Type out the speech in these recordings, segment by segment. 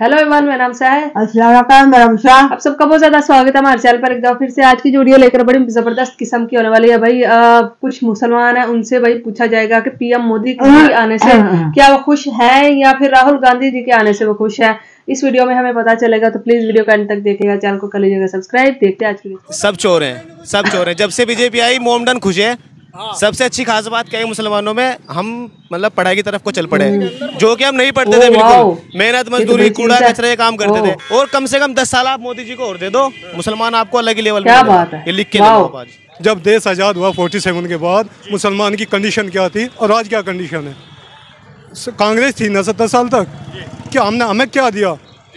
Hello everyone, मेरा नाम है आप सबका बहुत ज्यादा स्वागत है हमारे चैनल पर। एक बार फिर से आज की जो वीडियो लेकर बड़ी जबरदस्त किस्म की होने वाली है भाई। कुछ मुसलमान है, उनसे भाई पूछा जाएगा कि पीएम मोदी के आने से क्या वो खुश है या फिर राहुल गांधी जी के आने से वो खुश है। इस वीडियो में हमें पता चलेगा, तो प्लीज वीडियो का अंत तक देखिएगा। चैनल को कर लीजिएगा सब्सक्राइब। देखते हैं आज की। सब चोर हैं, सब चोर हैं। जब से बीजेपी आई मोमडन खुश है। सबसे अच्छी खास बात क्या है मुसलमानों में, हम मतलब पढ़ाई की तरफ को चल पड़े, जो कि हम नहीं पढ़ते थे बिल्कुल। मेहनत मजदूरी कूड़ा कचरे काम करते थे। और कम से कम 10 साल आप मोदी जी को और दे दो, मुसलमान आपको अलग ही लेवल क्या बात है, ये लिख के लो। जब देश आज़ाद हुआ 47 के बाद मुसलमान की कंडीशन क्या थी और आज क्या कंडीशन है। कांग्रेस थी ना 70 साल तक, क्या हमने हमें क्या दिया?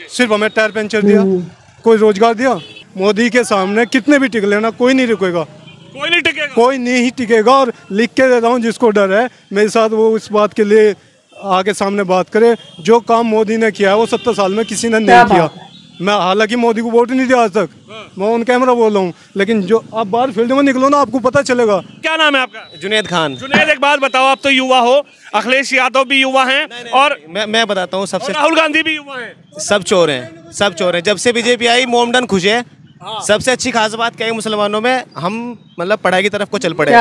सिर्फ हमें टायर पंचर दिया, कोई रोजगार दिया? मोदी के सामने कितने भी टिक लेना, कोई नहीं रुकेगा, कोई नहीं टिकेगा। और लिख के देता हूँ, जिसको डर है मेरे साथ वो इस बात के लिए आगे सामने बात करे। जो काम मोदी ने किया है वो 70 साल में किसी ने नहीं किया। मैं हालांकि मोदी को वोट नहीं दिया आज तक, मैं ऑन कैमरा बोल रहा हूँ, लेकिन जो आप बाहर फील्ड में निकलो ना, आपको पता चलेगा। क्या नाम है आपका? जुनैद खान। जुनैद, एक बात बताओ, आप तो युवा हो, अखिलेश यादव भी युवा हैं, और मैं बताता हूँ सबसे, राहुल गांधी भी युवा हैं। सब चोर हैं, सब चोर हैं। जब से बीजेपी आई मोमडन खुश है। सबसे अच्छी खास बात क्या है मुसलमानों में, हम मतलब पढ़ाई की तरफ को चल पड़े,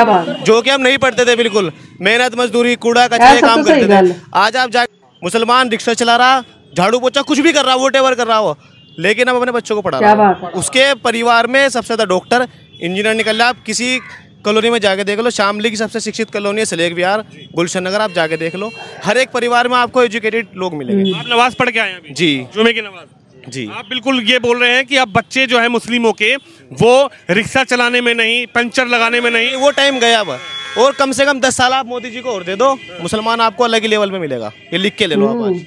जो कि हम नहीं पढ़ते थे बिल्कुल। मेहनत मजदूरी कूड़ा कचरे काम करते थे। आज आप जा मुसलमान रिक्शा चला रहा, झाड़ू पोछा कुछ भी कर रहा, वोटेवर कर रहा हो, लेकिन अब अपने बच्चों को पढ़ा रहा है। उसके परिवार में सबसे ज्यादा डॉक्टर इंजीनियर निकल रहा। आप किसी कॉलोनी में जाके देख लो, शामली की सबसे शिक्षित कॉलोनी है सलेख विहार, गुलशन नगर, आप जाके देख लो। हर एक परिवार में आपको एजुकेटेड लोग मिलेंगे। आप नमाज पढ़ के आए हैं जी, जुमे की नमाज जी। आप बिल्कुल ये बोल रहे हैं कि अब बच्चे जो है मुस्लिमों के, वो रिक्शा चलाने में नहीं, पंचर लगाने में नहीं, वो टाइम गया अब। और कम से कम 10 साल आप मोदी जी को और दे दो, मुसलमान आपको अलग ही लेवल में मिलेगा। ये लिख के ले लो आप आज।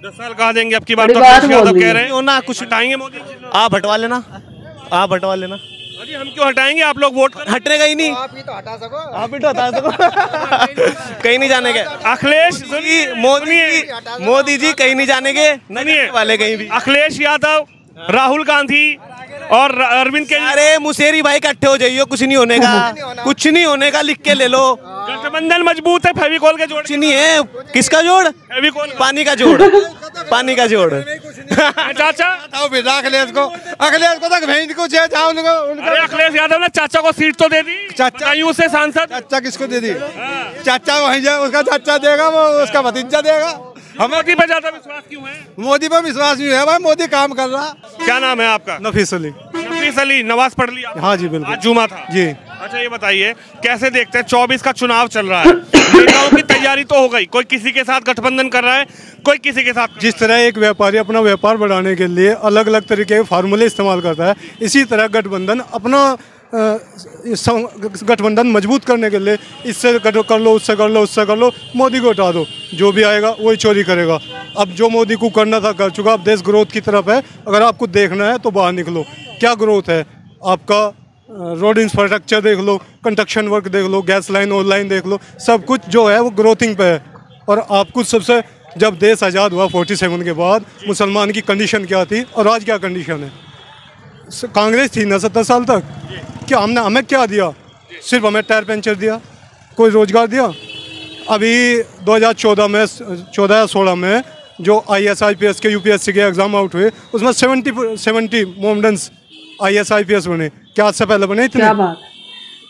10 साल कहा देंगे अब की बात, तो यादव कह रहे हैं ना कुछ हटाएंगे मोदी। आप हटवा लेना, आप हटवा लेना। अरे हम क्यों हटाएंगे, आप लोग वोट हटने ही नहीं। आप ही तो हटा सको, आप ही तो हटा सको। कहीं नहीं जाने के अखिलेश मोदी जी कहीं नहीं जाने के, नहीं वाले कहीं भी। अखिलेश यादव, राहुल गांधी और अरविंद के, अरे मुसेरी भाई इकट्ठे हो जाइए, कुछ नहीं होने का, कुछ नहीं होने का, लिख के ले लो। गठबंधन मजबूत है, फेविकोल के जोड़ कुछ नहीं है। किसका जोड़? फेविकोल, पानी का जोड़, पानी का जोड़। चाचा अखिलेश को तक भेज को अखिलेश यादव ने चाचा को सीट तो दे दी, चाचा से सांसद। चाचा किसको दे दी? चाचा वहीं जाए, उसका चाचा देगा, वो उसका भतीजा देगा। हम मोदी पे ज्यादा विश्वास क्यों है? मोदी पर विश्वास नहीं है भाई, मोदी काम कर रहा। क्या नाम है आपका? नफीस अली। नफीस अली, नमाज पढ़ लिया? हाँ जी बिल्कुल, आज जुमा था जी। अच्छा ये बताइए, कैसे देखते हैं 24 का चुनाव चल रहा है, नेताओं की तैयारी तो हो गई, कोई किसी के साथ गठबंधन कर रहा है, कोई किसी के साथ। जिस तरह एक व्यापारी अपना व्यापार बढ़ाने के लिए अलग अलग तरीके के फार्मूले इस्तेमाल करता है, इसी तरह गठबंधन अपना गठबंधन मजबूत करने के लिए इससे कर लो, उससे कर लो, उससे कर लो, मोदी को हटा दो, जो भी आएगा वही चोरी करेगा। अब जो मोदी को करना था कर चुका। अब देश ग्रोथ की तरफ है, अगर आपको देखना है तो बाहर निकलो। क्या ग्रोथ है आपका? रोड इंफ्रास्ट्रक्चर देख लो, कंस्ट्रक्शन वर्क देख लो, गैस लाइन ऑनलाइन देख लो, सब कुछ जो है वो ग्रोथिंग पे है। और आपको सबसे, जब देश आज़ाद हुआ 47 के बाद मुसलमान की कंडीशन क्या थी और आज क्या कंडीशन है। कांग्रेस थी ना 70 साल तक, क्या हमने हमें क्या दिया? सिर्फ हमें टायर पंचर दिया, कोई रोजगार दिया? अभी 2014 में 14 या 16 में जो IAS IPS के UPSC के एग्जाम आउट हुए, उसमें 70 मोमडन्स IAS IPS बने। क्या आज से पहले बने इतने?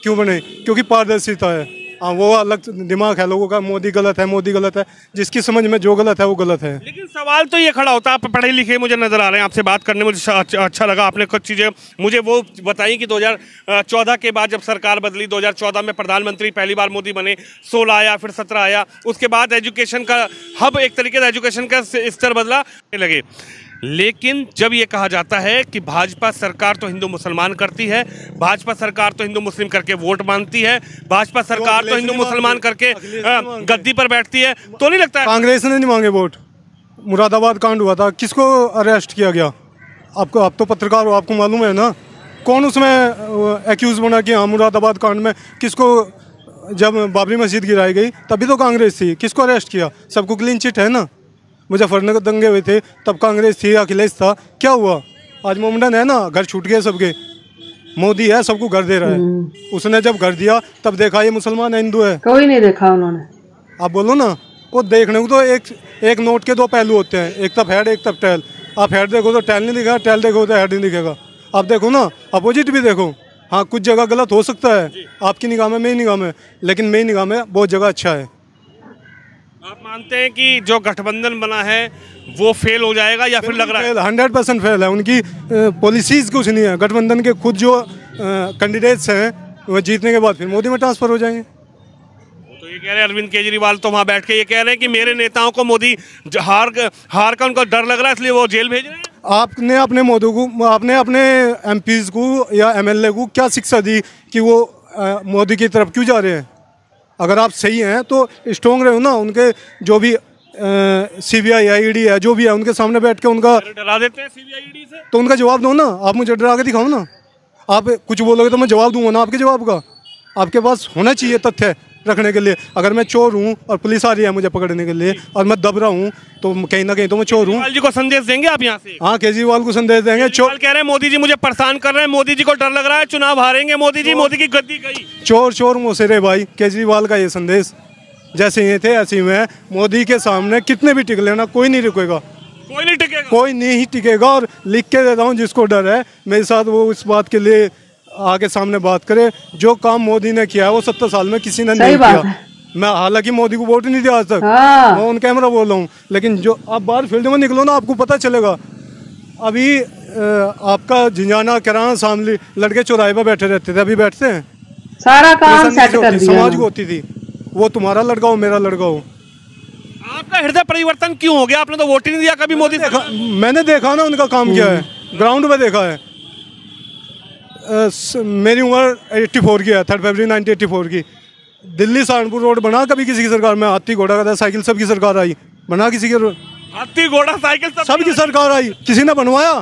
क्यों बने? क्योंकि पारदर्शिता है। हाँ, वो अलग दिमाग है लोगों का, मोदी गलत है, मोदी गलत है, जिसकी समझ में जो गलत है वो गलत है। लेकिन सवाल तो ये खड़ा होता है, आप पढ़े लिखे मुझे नजर आ रहे हैं, आपसे बात करने मुझे अच्छा लगा। आपने कुछ चीज़ें मुझे वो बताई कि 2014 के बाद जब सरकार बदली, 2014 में प्रधानमंत्री पहली बार मोदी बने, 16 आया, फिर 17 आया, उसके बाद एजुकेशन का हब, एक तरीके से एजुकेशन का स्तर बदला लगे। लेकिन जब ये कहा जाता है कि भाजपा सरकार तो हिंदू मुसलमान करती है, भाजपा सरकार तो हिंदू मुस्लिम करके वोट मांगती है, भाजपा सरकार तो हिंदू मुसलमान करके गद्दी पर बैठती है, तो नहीं लगता है? कांग्रेस ने नहीं मांगे वोट। मुरादाबाद कांड हुआ था, किसको अरेस्ट किया गया? आपको, आप तो पत्रकार हो, आपको मालूम है ना कौन उसमें एक्यूज बना कि हाँ मुरादाबाद कांड में किसको, जब बाबरी मस्जिद गिराई गई तभी तो कांग्रेस थी, किसको अरेस्ट किया? सबको क्लीन चिट है ना। मुजफ्फरनगर दंगे हुए थे तब कांग्रेस थी, अखिलेश था, क्या हुआ? आज मोमडन है ना, घर छूट गए सबके। मोदी है, सबको घर दे रहा है। उसने जब घर दिया तब देखा ये मुसलमान है, हिंदू है, कोई नहीं देखा उन्होंने। आप बोलो ना। वो देखने को तो एक नोट के दो पहलू होते हैं, एक तरफ हेड एक तरफ टेल। आप हेड देखो तो टेल नहीं दिखेगा, टेल देखो तो हेड नहीं दिखेगा। आप देखो ना अपोजिट भी देखो, हाँ कुछ जगह गलत हो सकता है आपकी निगाह में, मेरी निगाह में, लेकिन मेरी निगाह में बहुत जगह अच्छा है। आप मानते हैं कि जो गठबंधन बना है वो फेल हो जाएगा या फिर लग रहा है? 100% फेल है। उनकी पॉलिसीज कुछ नहीं है। गठबंधन के खुद जो कैंडिडेट्स हैं वो जीतने के बाद फिर मोदी में ट्रांसफर हो जाएंगे। तो ये कह रहे हैं अरविंद केजरीवाल तो वहाँ बैठ के ये कह रहे हैं कि मेरे नेताओं को मोदी हार का उनको डर लग रहा है इसलिए वो जेल भेज रहे हैं। आपने अपने मोदी को, आपने अपने एमपीज को या एमएलए को क्या शिक्षा दी कि वो मोदी की तरफ क्यों जा रहे हैं? अगर आप सही हैं तो स्ट्रॉन्ग रहो ना। उनके जो भी सीबीआई ईडी है जो भी है उनके सामने बैठ के उनका डरा देते हैं सीबीआई ईडी से, तो उनका जवाब दो ना। आप मुझे डरा के दिखाओ ना। आप कुछ बोलोगे तो मैं जवाब दूंगा ना आपके जवाब का। आपके पास होना चाहिए तथ्य रखने के लिए। अगर मैं चोर हूँ और पुलिस आ रही है मुझे पकड़ने के लिए और मैं दब रहा हूँ तो कहीं ना कहीं तो मैं चोर हूँ। केजरीवाल जी को संदेश देंगे आप यहाँ से? हाँ, केजरीवाल को संदेश देंगे। चोर कह रहे हैं मोदी जी मुझे परेशान कर रहे हैं, मोदी जी को डर लग रहा है, चुनाव हारेंगे मोदी जी, मोदी की गद्दी गई। चोर चोर मोसेरे भाई, केजरीवाल का ये संदेश जैसे ये थे ऐसे ही में। मोदी के सामने कितने भी टिक लेना कोई नहीं रुकेगा, कोई नहीं टिकेगा, कोई नहीं टिकेगा। और लिख के देता हूँ जिसको डर है मेरे साथ वो इस बात के लिए आगे सामने बात करे। जो काम मोदी ने किया है वो 70 साल में किसी ने नहीं किया। मैं हालांकि मोदी को वोट नहीं दिया आज तक, मैं ऑन कैमरा बोल रहा हूँ, लेकिन जो आप बाहर फील्ड में निकलो ना आपको पता चलेगा। अभी आपका झिंझाना किराना शामली लड़के चौराहे पर बैठे रहते थे, अभी बैठते हैं। सारा काम सेट कर दिया। समाज को होती थी वो तुम्हारा लड़का हो मेरा लड़का हो। आपका हृदय परिवर्तन क्यों हो गया? आपने तो वोट ही नहीं दिया कभी मोदी से। मैंने देखा ना उनका काम क्या है, ग्राउंड में देखा है। मेरी उम्र 84 की है, 3 फरवरी 1984 की। दिल्ली सहारनपुर रोड बना कभी किसी की सरकार में? हाथी घोड़ा का साइकिल सबकी सरकार आई, बना किसी के? हाथी घोड़ा साइकिल सबकी सरकार आई, किसी ने बनवाया?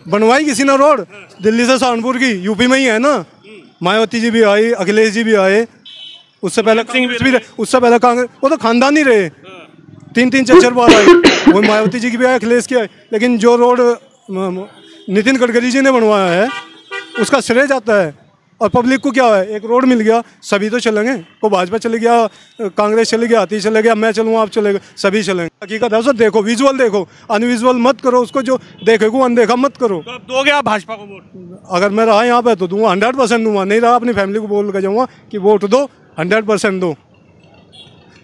बनवाई किसी ने रोड? दिल्ली से सहारनपुर की, यूपी में ही है ना। मायावती जी भी आई, अखिलेश जी भी आए, उससे पहले कांग्रेस, वो तो खानदानी रहे। 3-3 4 बार आए, वो मायावती जी की भी आए, अखिलेश की आए। लेकिन जो रोड नितिन गडकरी जी ने बनवाया है उसका श्रेय जाता है। और पब्लिक को क्या है, एक रोड मिल गया सभी तो चलेंगे। को भाजपा चले गया, कांग्रेस चले गया, हाथी चले गया, मैं चलूँगा आप चलेगा, सभी चलेंगे। हकीकत है उसको देखो, विजुअल देखो, अनविजुअल मत करो उसको। जो देखेगा अनदेखा मत करो। तो आप दोगे आप भाजपा को वोट? अगर मैं रहा यहाँ पे तो दूंगा, 100% दूंगा। नहीं रहा अपनी फैमिली को बोल कर जाऊँगा कि वोट दो, 100% दो।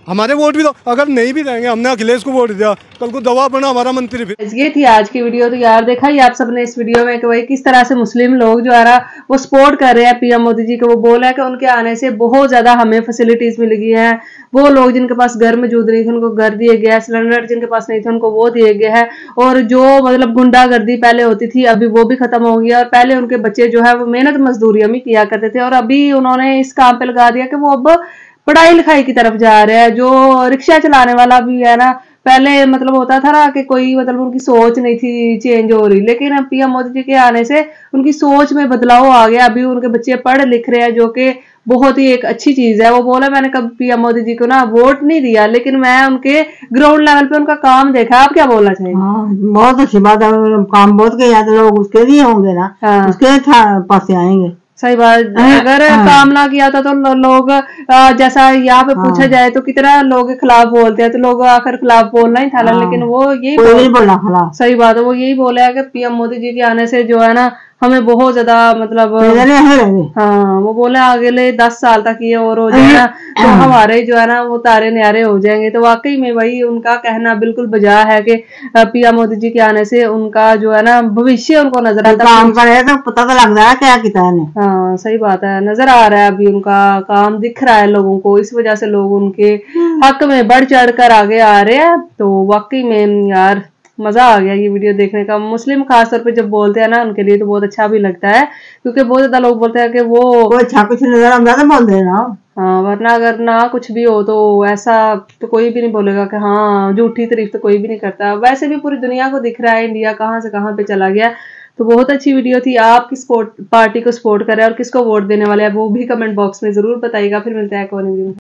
हमारे वोट भी दो। अगर नहीं भी देंगे, हमने अखिलेश को वोट दिया, कल को दवा बना हमारा मंत्री फिर। ये थी आज की वीडियो। तो यार देखा ही आप सबने इस वीडियो में कि भाई किस तरह से मुस्लिम लोग जो है ना वो सपोर्ट कर रहे हैं पीएम मोदी जी को। वो बोला है कि उनके आने से बहुत ज्यादा हमें फैसिलिटीज मिल गई हैं। वो लोग जिनके पास घर मौजूद नहीं थे उनको घर दिए गया, सिलेंडर जिनके पास नहीं थे उनको वो दिए गए है। और जो मतलब गुंडागर्दी पहले होती थी अभी वो भी खत्म हो गया। और पहले उनके बच्चे जो है वो मेहनत मजदूरियां भी किया करते थे और अभी उन्होंने इस काम पे लगा दिया कि वो अब पढ़ाई लिखाई की तरफ जा रहे हैं। जो रिक्शा चलाने वाला भी है ना, पहले मतलब होता था ना कि कोई मतलब उनकी सोच नहीं थी चेंज हो रही, लेकिन अब पीएम मोदी जी के आने से उनकी सोच में बदलाव आ गया। अभी उनके बच्चे पढ़ लिख रहे हैं जो कि बहुत ही एक अच्छी चीज है। वो बोला मैंने कभी पीएम मोदी जी को ना वोट नहीं दिया, लेकिन मैं उनके ग्राउंड लेवल पे उनका काम देखा। आप क्या बोलना चाहिए? बहुत अच्छी बात है, काम बहुत किया तो लोग उसके लिए होंगे ना, उसके पास आएंगे। सही बात। अगर काम ना किया था तो लोग जैसा यहाँ पे पूछा जाए तो कितना लोग खिलाफ बोलते हैं, तो लोग आखिर खिलाफ बोलना ही था। लेकिन वो यही बोला खिलाफ। सही बात है, वो यही बोला है कि पीएम मोदी जी के आने से जो है ना हमें बहुत ज्यादा मतलब हाँ वो बोले अगले 10 साल तक ये और हो जाएगा तो हमारे जो है ना वो तारे न्यारे हो जाएंगे। तो वाकई में भाई उनका कहना बिल्कुल बजा है कि पीएम मोदी जी के आने से उनका जो है ना भविष्य उनको नजर आता है। काम करे तो पता तो लग रहा है क्या किया है। हाँ सही बात है, नजर आ रहा है अभी उनका काम दिख रहा है लोगों को। इस वजह से लोग उनके हक में बढ़ चढ़ कर आगे आ रहे हैं। तो वाकई में यार मजा आ गया ये वीडियो देखने का। मुस्लिम खासतौर पे जब बोलते हैं ना उनके लिए तो बहुत अच्छा भी लगता है, क्योंकि बहुत ज्यादा लोग बोलते हैं कि वो अच्छा कुछ नजर आता है बोल देना। हाँ वरना अगर ना कुछ भी हो तो ऐसा तो कोई भी नहीं बोलेगा कि हाँ झूठी तारीफ तो कोई भी नहीं करता। वैसे भी पूरी दुनिया को दिख रहा है इंडिया कहाँ से कहाँ पे चला गया। तो बहुत अच्छी वीडियो थी। आप किस पार्टी को सपोर्ट कर रहे हैं और किसको वोट देने वाले हैं वो भी कमेंट बॉक्स में जरूर बताइएगा। फिर मिलते हैं एक और वीडियो में।